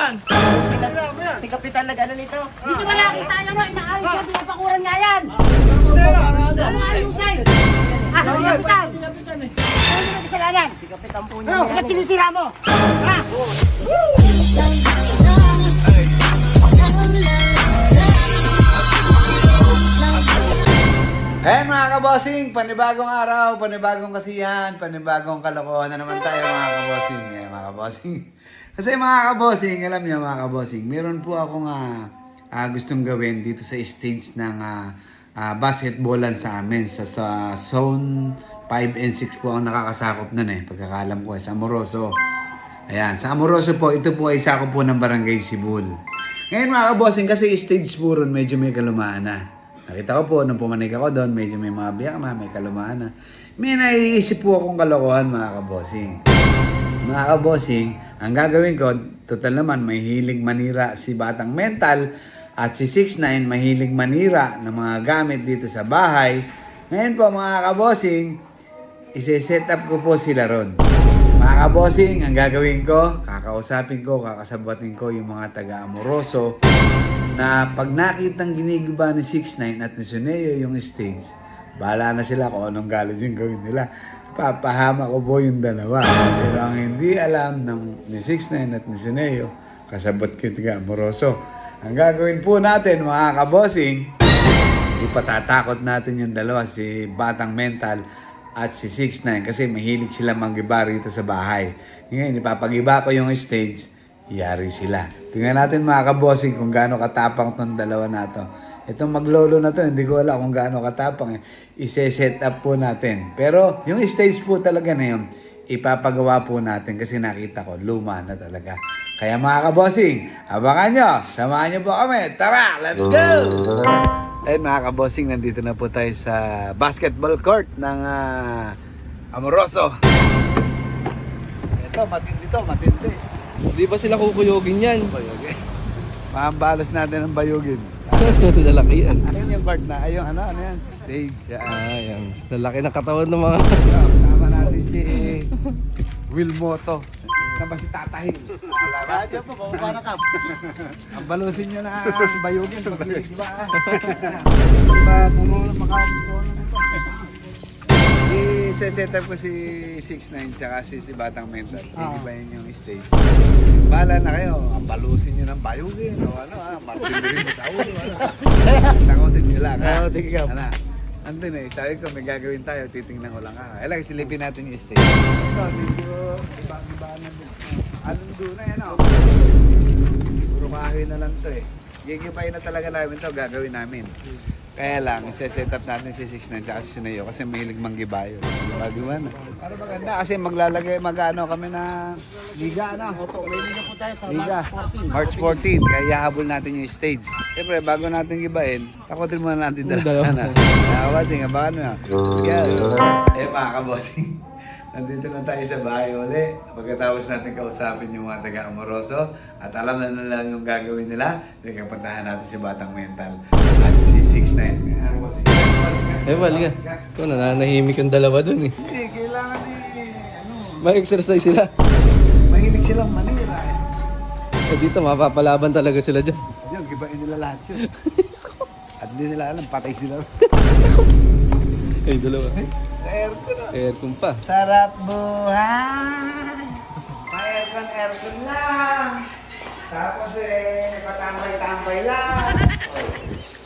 yan? Si Kapitan nag-ano nito. Hindi ba nakita yan mo? Inaayos yan, pinapakuran nga yan. Ano ayusin? Asa si Kapitan? Ano yung kasalanan? Si Kapitan po niya. Bakit sinisira mo? Ha? Ayan mga kabosing, panibagong araw, panibagong kasiyahan, panibagong kalokohan na naman tayo mga kabosing. Ayan mga kabosing. Kasi mga kabosing, alam niyo mga kabosing, meron po akong gustong gawin dito sa stage ng basketballan sa amin. Sa zone 5 and 6 po ang nakakasakop nun pagkakalam ko sa Amoroso. Ayan, sa Amoroso po, ito po ay sakop po ng Barangay Sibul. Ngayon mga kabosing, kasi stage po ron, medyo may kalumaan na. Nakita ko po, nung pumanik ako doon, medyo may mga biyak na, may kalumaan na. May naiisip po akong kalokohan mga kabosing. Mga kabosing, ang gagawin ko, total naman, may hilig manira si Batang Mental at si 6ix9ine mahilig manira ng mga gamit dito sa bahay. Ngayon po mga kabosing, isi-set up ko po sila ron. Mga kabosing, ang gagawin ko, kakausapin ko, kakasabatin ko yung mga taga-Amoroso na pag nakitang ginigiba ni 6ix9ine at ni Suneo yung stage, bahala na sila kung anong galit yung gawin nila. Papahama ko po yung dalawa. Pero ang hindi alam ng ni 6ix9ine at ni Suneo, kasabot ko yung taga-Amoroso. Ang gagawin po natin mga kabosing, ipatatakot natin yung dalawa, si Batang Mental at si 6ix9ine kasi mahilig sila mag-iba rito sa bahay. Ngayon, ipapag-iba ko yung stage, yari sila. Tingnan natin mga kabosing kung gaano katapang tong dalawa na to. Itong maglolo na to, hindi ko alam kung gaano katapang. Ise-set up po natin. Pero yung stage po talaga na yun, ipapagawa po natin kasi nakita ko, luma na talaga. Kaya mga kabosing, abangan nyo, samahan nyo po kami. Tara, let's go! Ayun mga kabosing, nandito na po tayo sa basketball court ng Amoroso. Ito, matindi to, matindi. Hindi ba sila kukuyogin yan? Bayogin. Mahambalos natin ang bayogin. Lalaki yan. Ayun yung court na, ayun ano yan? Stage. Yan. Lalaki ng katawan ng mga... Kasama natin si Wilmoto. Saan ba si Tatahil? Radyo po, baka na kap. Ang balusin nyo na ang bayogin. Pag-ibig ba? Puno na makapuno na ito. I-set up ko si 6ix9ine tsaka si Batang Mental. Iibayin yung stage. Bahala na kayo. Ang balusin nyo ng bayogin o ano martin rin mo sa ulo. Takotin nyo lang. Sige ka. Ano? Andun sabi ko may gagawin tayo, titingnan ko lang Lang, silipin natin yung stage. Ito, medyo iba na din. Anong doon na yan Puro kahoy na lang to Gigibayin na talaga namin to, gagawin namin. Kaya lang, isa-set up natin si 6ix9ine tsaka si Suneo kasi mahilig manggibayo. Giba na. Pero maganda kasi maglalagay, kami na liga Opo, may liga po tayo sa Liga. March 14. March 14, kaya habol natin yung stage. Siyempre, bago natin gibain, takotin muna natin dalawa na. Nakabosing, abangan mo. Let's go. Mga kabosing, nandito na tayo sa bahay uli. Pagkatapos natin kausapin yung mga taga-Amoroso at alam na nila yung gagawin nila, nagkapuntahan natin si Batang Mental at si 6ix9ine. Liga. Ito, nananahimik yung dalawa dun Hindi, kailangan May exercise sila. mahilig silang manira Dito, mapapalaban talaga sila dyan. Yun, gibain nila lahat yun. At hindi nila alam, patay sila. Ay, dalawa. Aircon Aircon pa. Sarap buhay. Aircon lang. Tapos patambay-tambay lang.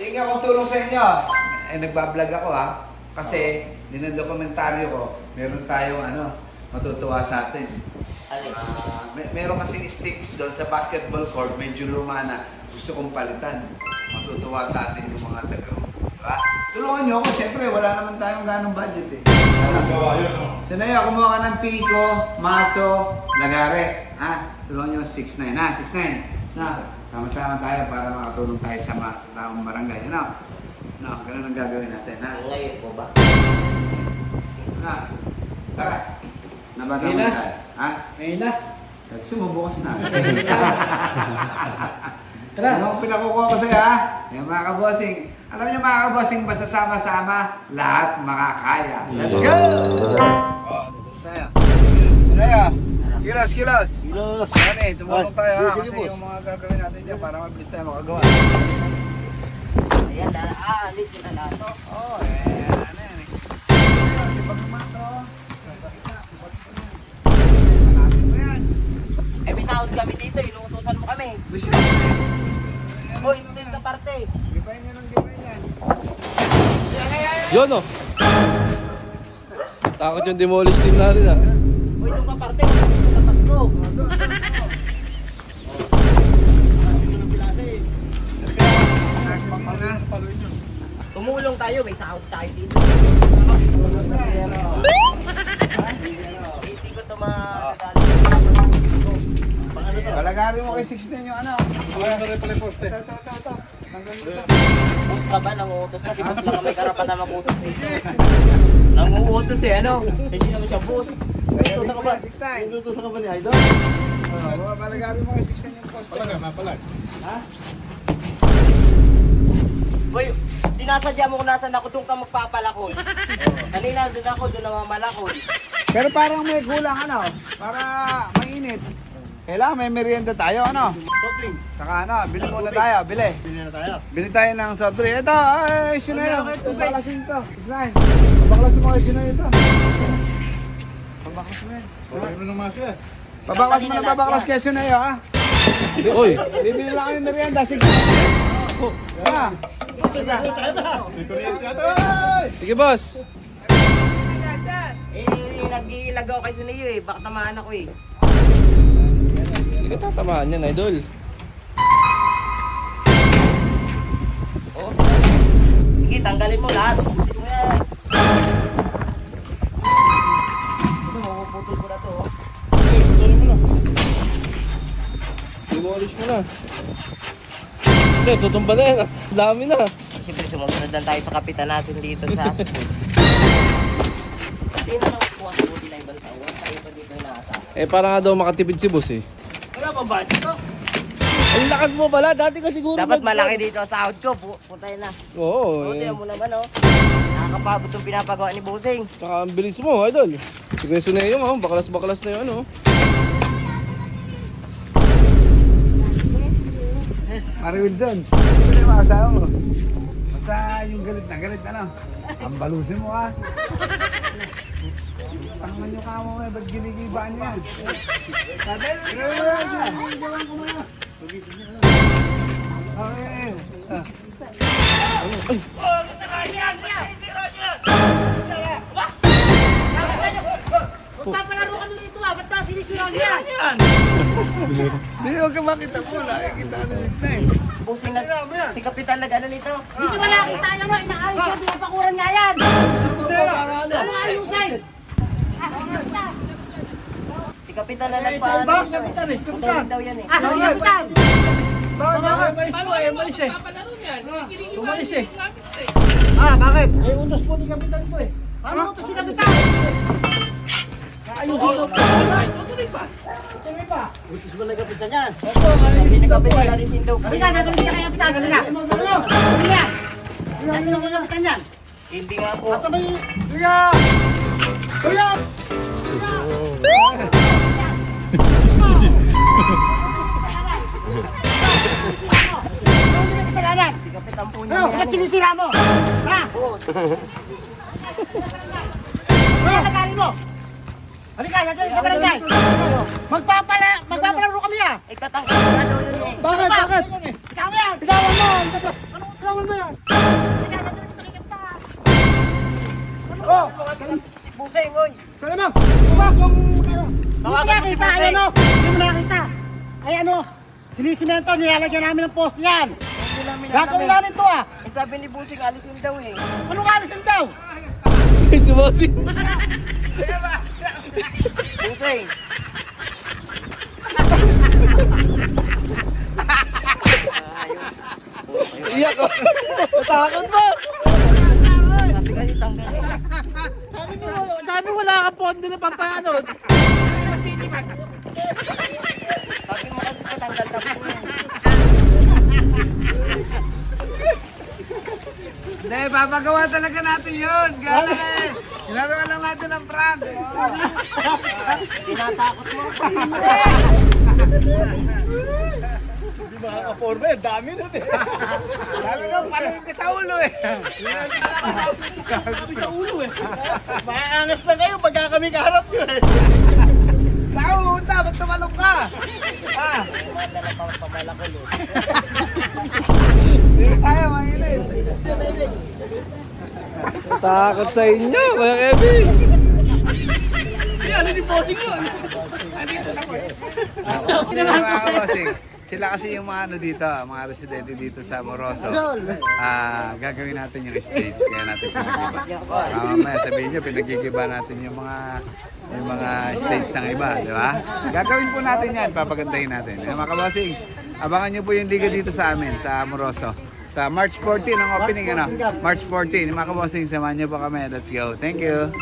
Tingnan ko tulong sa inyo. Nagbablog ako kasi dinadokumentaryo ko. Meron tayong matutuwa sa atin. Meron kasing sticks doon sa basketball court, medyo luma na. Gusto kong palitan. Matutuwa sa atin yung mga taga. Tulungan nyo ako, siyempre wala naman tayong ganong budget Suneo, kumuha ka ng piko, maso, lagare. Tulungan nyo 6ix9ine. 6ix9ine. Sama-sama tayo para makatulong tayo sa taong barangay. Ganun ang gagawin natin. Ngayon po ba? Tara. Nabatang mo tayo. Ngayon na. Sumubukas na. Tara. Ano pinakukuha ko sa'yo Yung mga kabosing. Alam niyo mga kabosing, basta sama-sama, lahat makakaya. Let's go! Suneo. Kilos, kilos. Kilos. Yan eh, tumulong tayo ha. Sige, Kasi boss. yung mga gagawin natin dyan para mabilis tayo makagawa. Ayan, alis ko na lahat to. Oo, ano yan eh. Di ba naman to? Malapit mo yan. Eh, may sahod kami dito, inuutosan mo kami. Wish Hoy, ito yung parte. Gipain nyo ng gipain yan. Yun, oh. Takot yung demolish team natin, ah. Hoy, itong kaparte, sa labas ko. Tumulong tayo, may sahod tayo dito. Hindi ko ito makakadali. Palagari mo kay 16 yung ano. Boss ka ba? Nanguutos ka? Si boss lang ang may karapatan magutos dito. Nanguutos eh, ano? Hindi naman siya boss. Palagari mo kay 16. Inutusan ka ba ni Idol? Palagari mo kay 16 yung post. Boy, dinasadya mo kung nasan ako, doon ka magpapalakol. Kanina doon ako, doon namamalakol. Pero parang may kulang ano. Para mainit. Kailangan may merienda tayo ano. Saka ano, bili muna tayo, bili. Bili na tayo. Bili tayo ng soft drink. Ito, ay, Shunayo. Pabaklasin to. Explain. Pabaklasin mo kay Shunayo ito. Pabaklas mo yan. Pabaklas mo na pabaklas kay Shunayo ha. Uy, Bibili lang kami merienda. Sige. Ha? Sige. sige, boss. Eh, nag-iilag ako kay Sunayo eh. Baka tamaan ako eh. Hindi ka tatamaan yan, idol. Oh. Sige, tanggalin mo lahat. Ubusin mo yan. Ito, mapuputol ko na to. Oh. Sige, putulin mo na. Demolish mo na. Sige, tutumba na yan, ah. Dami na. Siyempre, sumusunod lang tayo sa kapitan natin dito sa Hindi na lang kuha sa budi na ibang tawa. Tayo pa dito inaasa. Eh, para nga daw makatipid si boss, eh. Wala pa ba dito? Ang lakas mo pala, dati ka siguro Dapat malaki dito ang sahod ko. Puntay na. Oo, Buti eh. mo naman oh. Nakakapagod yung pinapagawa ni Busing. Tsaka ang bilis mo, idol. Sige, Sunayo, oh. Baklas-baklas na yun, ano. Mari Wilson. Ano yung mga asawa mo? Basta yung galit na no? Ang balusin mo ha. Tangan nyo kamo mo, ba't ginigibaan yan? Sabi, gawin ko muna. Okay. Magpapalaro kami dito ah. Ba't ba sinisiraan yan? Hindi, huwag ka makita mo. Nakikita na na eh. Busing na, si Kapitan nag-ano nito. Hindi ko nakita yan o. Inaayos yan. Pinapakuran nga yan. Ano ayusin? Si Kapitan na nagpaano. Kapitan daw yan eh. Si Kapitan! Paano eh? Malis eh. Umalis eh. Bakit? Eh, utos po ni Kapitan ko eh. Ano ito si Kapitan? Ayusin ko. Utos mo na kapitan yan. Sabi ni Kapitan alisin daw. Halika, nagalis ka kay Kapitan, halika. Halika. Ano kay Kapitan yan? Hindi nga po. Asa may... Kuya! Kuya! Ano may kasalanan? Si Kapitan po niya. Ano? Ba't sinisira mo? Ha? Boss. Ano nagaling mo? Halika, nagalis sa barangay. Magpapalaro kami ah. Eh, tatanggal na daw yun eh. Bakit? Bakit? Ikaw yan. Bitawan mo. Anong bitawan mo yan? Halika, nagalis mo kay Kapitan. Oh! Si Busing, oy. Kaya mo, huwag yung... Hindi mo Tawagan mo si nakita, Busing. ay ano? Hindi mo nakita. Ay ano? Sinisimento, nilalagyan namin ng post yan. Hindi namin Gagawin namin to ah. Eh, sabi ni Busing, alisin daw eh. Anong alisin daw? Si bossing. Busing. Iyak ko. Natakot ba? Sabi kasi tanggal eh. Sabi wala kang pondo na pampaanod. Sabi mo kasi patanggal na po. Hindi, papagawa talaga natin yun. Gala eh. Ginagawa lang natin ang prank. Tinatakot mo. Hindi makaka-forma eh. Dami nun eh. Sabi ko, palagay ka sa ulo eh. Dami sa ulo eh. Maangas na kayo pagka kami kaharap nyo eh. Saan pumunta? Ba't tumalong ka? Ah, Madala pa pamalakol eh. hindi tayo mangilid. Takot sa inyo, mga Kevin. Ano ni bossing yun? Sila mga kabosing. Sila kasi yung mga ano dito, mga residente dito sa Moroso. Gagawin natin yung stage, kaya natin pinagiba. Mamaya sabihin nyo, pinagigiba natin yung mga stage ng iba, di ba? Gagawin po natin yan, papagandahin natin. Mga kabosing, abangan nyo po yung liga dito sa amin, sa Moroso. Sa March 14 ang opening, ano? March 14. Mga kabosing, samahan nyo po kami. Let's go. Thank you.